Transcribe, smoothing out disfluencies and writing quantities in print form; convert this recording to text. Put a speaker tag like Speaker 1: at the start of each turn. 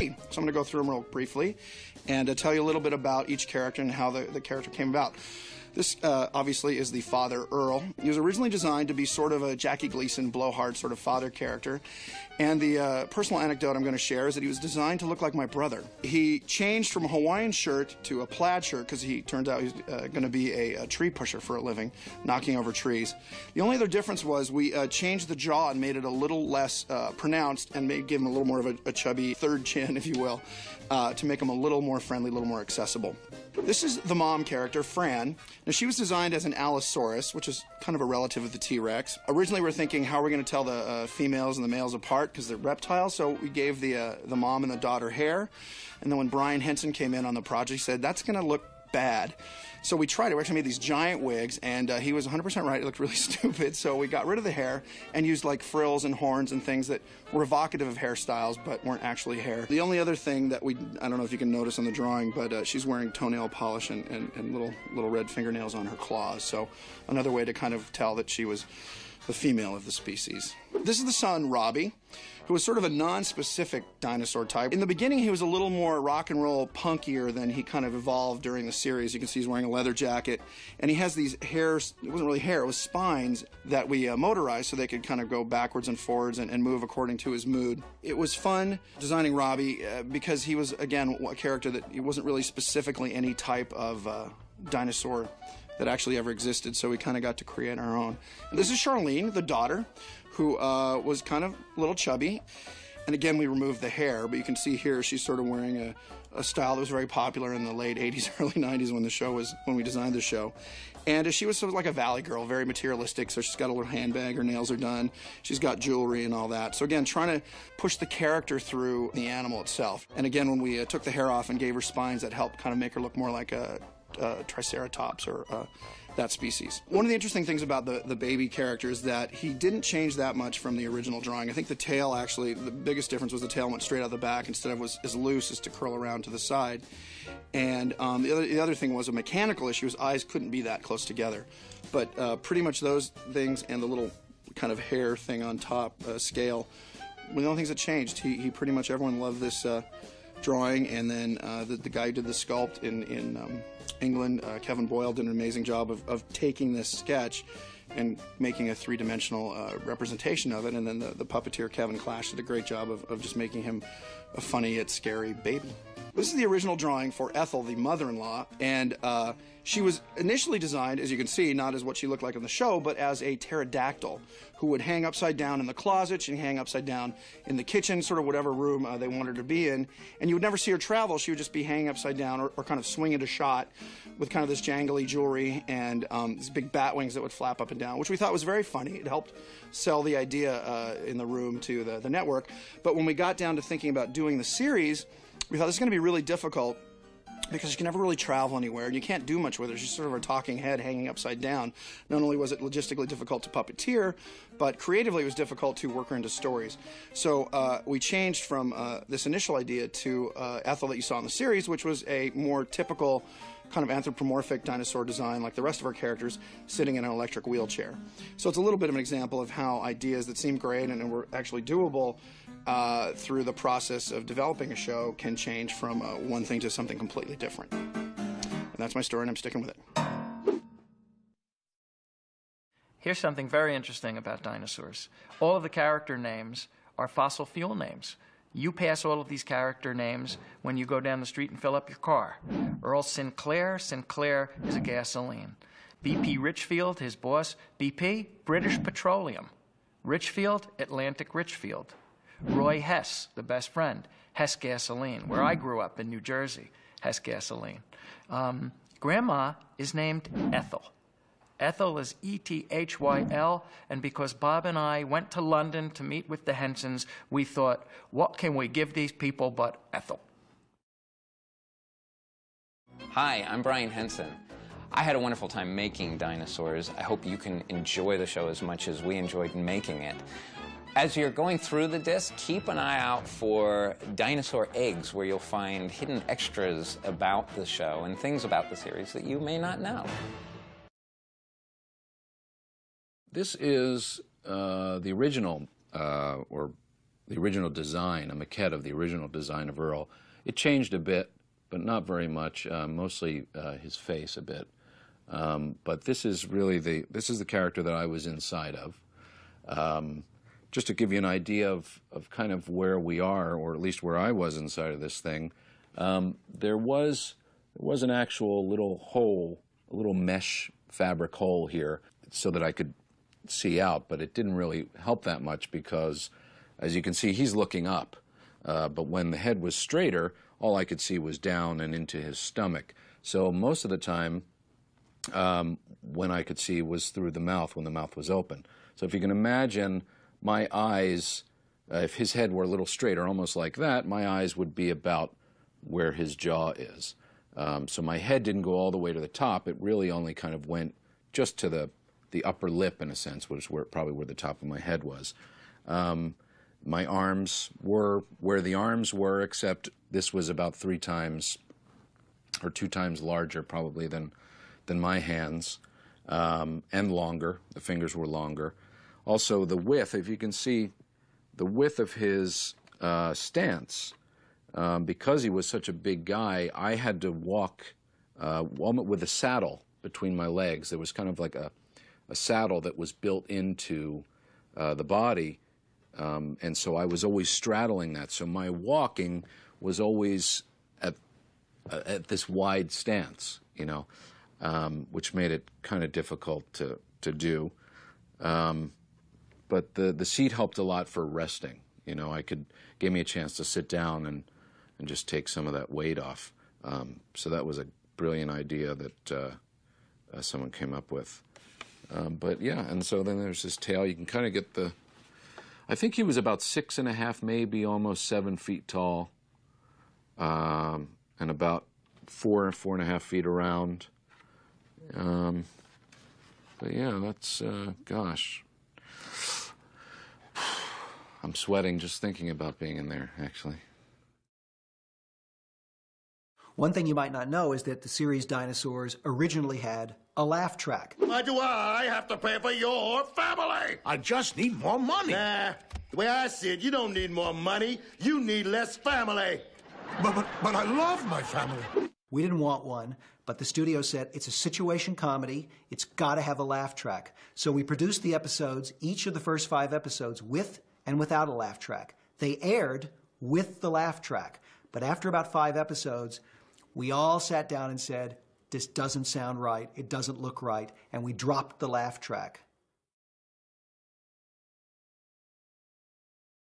Speaker 1: So I'm going to go through them real briefly and tell you a little bit about each character and how the character came about. This obviously is the father, Earl. He was originally designed to be sort of a Jackie Gleason, blowhard sort of father character. And the personal anecdote I'm going to share is that he was designed to look like my brother. He changed from a Hawaiian shirt to a plaid shirt because he turned out he was going to be a tree pusher for a living, knocking over trees. The only other difference was we changed the jaw and made it a little less pronounced and gave him a little more of a chubby third chin, if you will, to make him a little more friendly, a little more accessible. This is the mom character, Fran. Now, she was designed as an Allosaurus, which is kind of a relative of the T-Rex. Originally, we were thinking, how are we going to tell the females and the males apart, because they're reptiles, so we gave the mom and the daughter hair. And then when Brian Henson came in on the project, he said, that's going to look bad. So we tried it. We actually made these giant wigs, and he was 100% right. It looked really stupid. So we got rid of the hair and used like frills and horns and things that were evocative of hairstyles but weren't actually hair. The only other thing that I don't know if you can notice on the drawing, but she's wearing toenail polish and little red fingernails on her claws. So another way to kind of tell that she was the female of the species. This is the son, Robbie, who was sort of a non-specific dinosaur type. In the beginning, he was a little more rock and roll punkier than he kind of evolved during the series. You can see he's wearing a leather jacket, and he has these hairs, it wasn't really hair, it was spines that we motorized so they could kind of go backwards and forwards and move according to his mood. It was fun designing Robbie because he was, again, a character that he wasn't really specifically any type of dinosaur that actually ever existed, so we kind of got to create our own. And this is Charlene, the daughter, who was kind of a little chubby. And again, we removed the hair, but you can see here she's sort of wearing a style that was very popular in the late 80s, early 90s when we designed the show. And she was sort of like a valley girl, very materialistic, so she's got a little handbag, her nails are done, she's got jewelry and all that. So again, trying to push the character through the animal itself. And again, when we took the hair off and gave her spines, that helped kind of make her look more like a Triceratops or that species. One of the interesting things about the baby character is that he didn't change that much from the original drawing. I think the tail actually, the biggest difference was the tail went straight out the back instead of was as loose as to curl around to the side. And the other thing was a mechanical issue. His eyes couldn't be that close together. But pretty much those things and the little kind of hair thing on top scale were the only things that changed. He pretty much, everyone loved this drawing, and then the guy who did the sculpt in England, Kevin Boyle, did an amazing job of taking this sketch and making a three-dimensional representation of it, and then the puppeteer Kevin Clash did a great job of just making him a funny yet scary baby. This is the original drawing for Ethel, the mother-in-law, and she was initially designed, as you can see, not as what she looked like in the show, but as a pterodactyl who would hang upside down in the closet, she'd hang upside down in the kitchen, sort of whatever room they wanted her to be in, and you would never see her travel. She would just be hanging upside down or kind of swinging a shot with kind of this jangly jewelry and these big bat wings that would flap up and down, which we thought was very funny. It helped sell the idea in the room to the network. But when we got down to thinking about doing the series, we thought this is going to be really difficult because she can never really travel anywhere, and you can't do much with her. She's sort of a talking head hanging upside down. Not only was it logistically difficult to puppeteer, but creatively it was difficult to work her into stories. So we changed from this initial idea to Ethel that you saw in the series, which was a more typical kind of anthropomorphic dinosaur design like the rest of our characters, sitting in an electric wheelchair. So it's a little bit of an example of how ideas that seem great and were actually doable through the process of developing a show can change from one thing to something completely different. And that's my story, and I'm sticking with it.
Speaker 2: Here's something very interesting about dinosaurs. All of the character names are fossil fuel names. You pass all of these character names when you go down the street and fill up your car. Earl Sinclair, Sinclair is a gasoline. BP Richfield, his boss, BP, British Petroleum. Richfield, Atlantic Richfield. Roy Hess, the best friend, Hess Gasoline, where I grew up in New Jersey, Hess Gasoline. Grandma is named Ethel. Ethel is E-T-H-Y-L, and because Bob and I went to London to meet with the Hensons, we thought, what can we give these people but Ethel?
Speaker 3: Hi, I'm Brian Henson. I had a wonderful time making Dinosaurs. I hope you can enjoy the show as much as we enjoyed making it. As you're going through the disc, keep an eye out for dinosaur eggs, where you'll find hidden extras about the show and things about the series that you may not know.
Speaker 4: This is the original, or the original design, a maquette of the original design of Earl. It changed a bit, but not very much, mostly his face a bit. But this is really this is the character that I was inside of. Just to give you an idea of kind of where we are, or at least where I was inside of this thing, there was an actual little hole, a little mesh fabric hole here, so that I could see out, but it didn't really help that much because, as you can see, he's looking up. But when the head was straighter, all I could see was down and into his stomach. So most of the time, when I could see was through the mouth, when the mouth was open. So if you can imagine my eyes, if his head were a little straighter, almost like that, my eyes would be about where his jaw is. So my head didn't go all the way to the top. It really only kind of went just to the upper lip, in a sense, which is probably where the top of my head was. My arms were where the arms were, except this was about 3 times or 2 times larger probably than my hands, and longer. The fingers were longer. Also, the width, if you can see, the width of his stance, because he was such a big guy, I had to walk with a saddle between my legs. There was kind of like a saddle that was built into the body, and so I was always straddling that. So my walking was always at this wide stance, you know, which made it kind of difficult to do. But the seat helped a lot for resting. You know, gave me a chance to sit down and just take some of that weight off. So that was a brilliant idea that someone came up with. But yeah, and so then there's this tail. You can kind of get I think he was about 6.5, maybe almost 7 feet tall, and about 4.5 feet around. But yeah, that's, gosh. I'm sweating just thinking about being in there, actually.
Speaker 5: One thing you might not know is that the series Dinosaurs originally had a laugh track.
Speaker 6: Why do I have to pay for your family?
Speaker 7: I just need more money.
Speaker 6: Nah, the way I see it, you don't need more money. You need less family.
Speaker 7: But I love my family.
Speaker 5: We didn't want one, but the studio said it's a situation comedy. It's got to have a laugh track. So we produced the episodes, each of the first 5 episodes, with and without a laugh track. They aired with the laugh track. But after about 5 episodes, we all sat down and said, this doesn't sound right, it doesn't look right, and we dropped the laugh track.